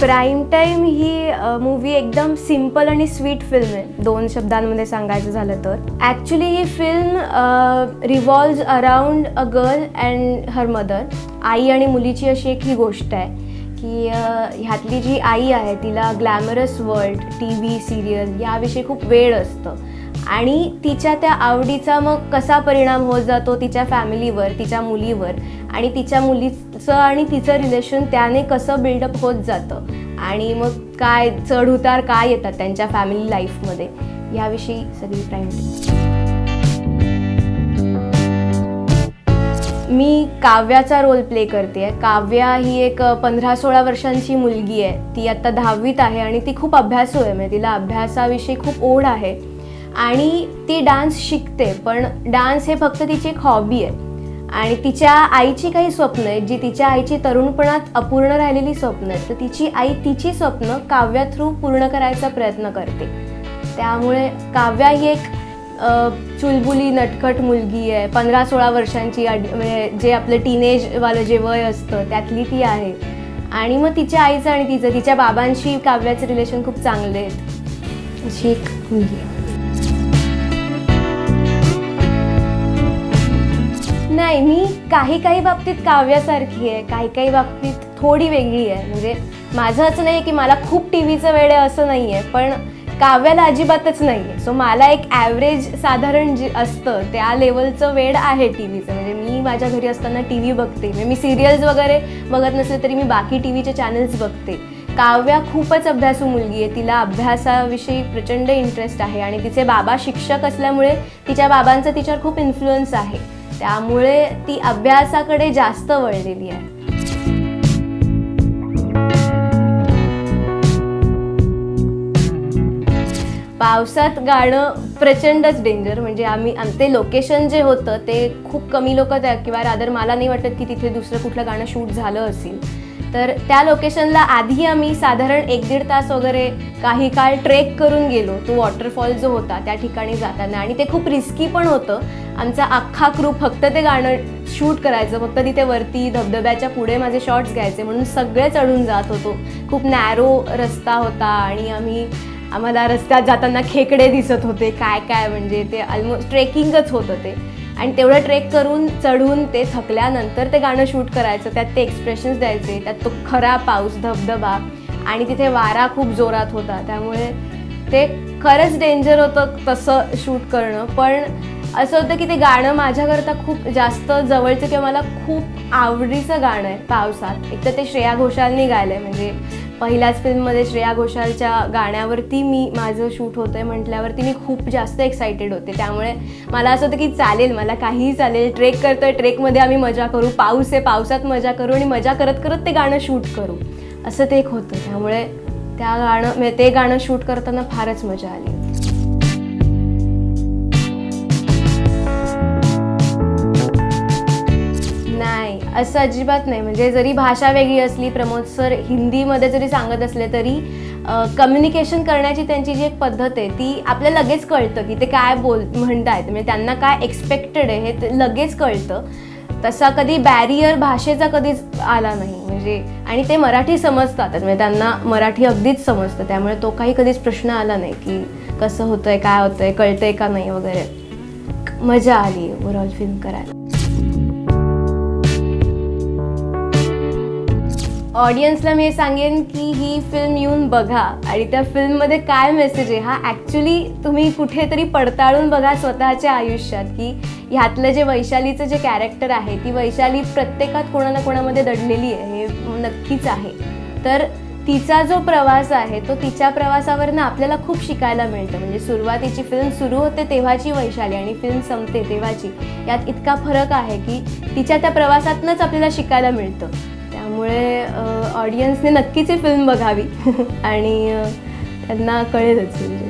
Prime time ही movie एकदम simple आणि स्वीट फिल्म आहे, 2 शब्दांमध्ये सांगायचं झालं तर. ॲक्च्युली ही film revolves around a girl and her mother. आई आणि मुलीची अशी एक ही गोष्ट आहे की ह्यातली जी आई आहे तिला ग्लॅमरस वर्ल्ड, TV सिरियल याविषयी खूप वेळ असतं आणि तिच्या त्या आवडीचा मग कसा परिणाम होत जातो तिच्या फॅमिलीवर, तिच्या मुलीवर, आणि तिच्या मुलीचं आणि तिचं रिलेशन त्याने कसं बिल्डअप होत जातं आणि मग काय चढउतार काय येतात त्यांच्या फॅमिली लाईफमध्ये, याविषयी सगळी प्राईम टाईम. मी काव्याचा रोल प्ले करते आहे. काव्या ही एक 15-16 वर्षांची मुलगी आहे. ती आत्ता 10वीत आहे आणि ती खूप अभ्यासू आहे. म्हणजे तिला अभ्यासाविषयी खूप ओढ आहे आणि ती डान्स शिकते, पण डान्स हे फक्त तिची एक हॉबी आहे. आणि तिच्या आईची काही स्वप्न आहेत जी तिच्या आईची तरुणपणात अपूर्ण राहिलेली स्वप्न आहेत, तर तिची आई तिची स्वप्न काव्या थ्रू पूर्ण करायचा प्रयत्न करते. त्यामुळे काव्या ही एक चुलबुली नटखट मुलगी आहे, 15-16 वर्षांची, म्हणजे जे आपलं टीनेजवालं जे वय असतं त्यातली ती आहे. आणि मग तिच्या आईचं आणि तिच्या बाबांशी काव्याचे रिलेशन खूप चांगले आहेत, अशी एक मुलगी आहे. नाही, मी काही बाबतीत काव्यासारखी आहे, काही बाबतीत थोडी वेगळी आहे. म्हणजे माझं असं नाही की मला खूप TVचं वेड आहे असं नाही आहे, पण काव्याला अजिबातच नाही आहे. सो मला एक ॲव्हरेज साधारण जे असतं त्या लेवलचं वेड आहे TVचं. म्हणजे मी माझ्या घरी असताना TV बघते, म्हणजे मी सिरियल्स वगैरे बघत नसले तरी मी बाकी TVचे चॅनल्स बघते. काव्या खूपच अभ्यासू मुलगी आहे, तिला अभ्यासाविषयी प्रचंड इंटरेस्ट आहे आणि तिचे बाबा शिक्षक असल्यामुळे तिच्या बाबांचा तिच्यावर खूप इन्फ्लुअन्स आहे, त्यामुळे ती अभ्यासाकडे जास्त वळलेली आहे. पावसात गाणं प्रचंडच डेंजर. म्हणजे आमचे लोकेशन जे होतं ते खूप कमी लोक किंवा रादर मला नाही वाटत की तिथे दुसरं कुठलं गाणं शूट झालं असेल. तर त्या लोकेशनला आधी आम्ही साधारण 1-1.5 तास वगैरे काही काळ ट्रेक करून गेलो, तो वॉटरफॉल जो होता त्या ठिकाणी जाताना, आणि ते खूप रिस्की पण होतं. आमचा अख्खा ग्रुप फक्त ते गाणं शूट करायचं, फक्त तिथे वरती धबधब्याच्या पुढे माझे शॉट्स घ्यायचे म्हणून सगळे चढून जात होतो. खूप नॅरो रस्ता होता आणि आम्हाला रस्त्यात जाताना खेकडे दिसत होते, काय म्हणजे ते ऑलमोस्ट ट्रेकिंगच होतं ते. आणि तेवढं ट्रेक करून चढून ते थकल्यानंतर ते गाणं शूट करायचं, त्यात ते एक्सप्रेशन्स द्यायचे, त्यात तो खरा पाऊस, धबधबा, आणि तिथे वारा खूप जोरात होता, त्यामुळे ते खरंच डेंजर होतं तसं शूट करणं. पण असं होतं की ते गाणं माझ्याकरता खूप जास्त जवळचं किंवा मला खूप आवडीचं गाणं आहे पावसात. एक तर ते श्रेया घोषालने गायलं आहे, म्हणजे पहिल्याच फिल्ममध्ये श्रेया घोषालच्या गाण्यावरती माझं शूट होतं आहे म्हटल्यावरती मी खूप जास्त एक्सायटेड होते. त्यामुळे मला असं होतं की चालेल, मला काहीही चालेल, ट्रेक करतो आहे, ट्रेकमध्ये आम्ही मजा करू, पाऊस आहे, पावसात मजा करू आणि मजा करत करत ते गाणं शूट करू, असं ते एक होतं. त्यामुळे ते गाणं शूट करताना फारच मजा आली. असं अजिबात नाही. म्हणजे जरी भाषा वेगळी असली, प्रमोद सर हिंदीमध्ये जरी सांगत असले तरी कम्युनिकेशन करण्याची त्यांची जी एक पद्धत आहे ती आपल्याला लगेच कळतं की ते काय म्हणतायत, म्हणजे त्यांना काय एक्सपेक्टेड आहे हे लगेच कळतं. तसा कधी बॅरियर भाषेचा कधीच आला नाही. म्हणजे आणि ते मराठी समजतात, म्हणजे त्यांना मराठी अगदीच समजतं, त्यामुळे तो काही कधीच प्रश्न आला नाही की कसं होतंय, काय होतंय, कळतंय का नाही वगैरे. मजा आली ओव्हरऑल फिल्म करायला. ऑडियन्सला मी हे सांगेन की ही फिल्म येऊन बघा आणि त्या फिल्ममध्ये काय मेसेज आहे हा ॲक्च्युली तुम्ही कुठेतरी पडताळून बघा स्वतःच्या आयुष्यात, की ह्यातलं जे वैशालीचं जे कॅरेक्टर आहे, ती वैशाली प्रत्येकात कोणा ना कोणामध्ये दडलेली आहे, हे नक्कीच आहे. तर तिचा जो प्रवास आहे तो तिच्या प्रवासावरनं आपल्याला खूप शिकायला मिळतं. म्हणजे सुरुवातीची फिल्म सुरू होते तेव्हाची वैशाली आणि फिल्म संपते तेव्हाची, यात इतका फरक आहे की तिच्या त्या प्रवासातनंच आपल्याला शिकायला मिळतं. त्यामुळे ऑडियन्सने नक्कीच ही फिल्म बघावी आणि त्यांना कळेलच. म्हणजे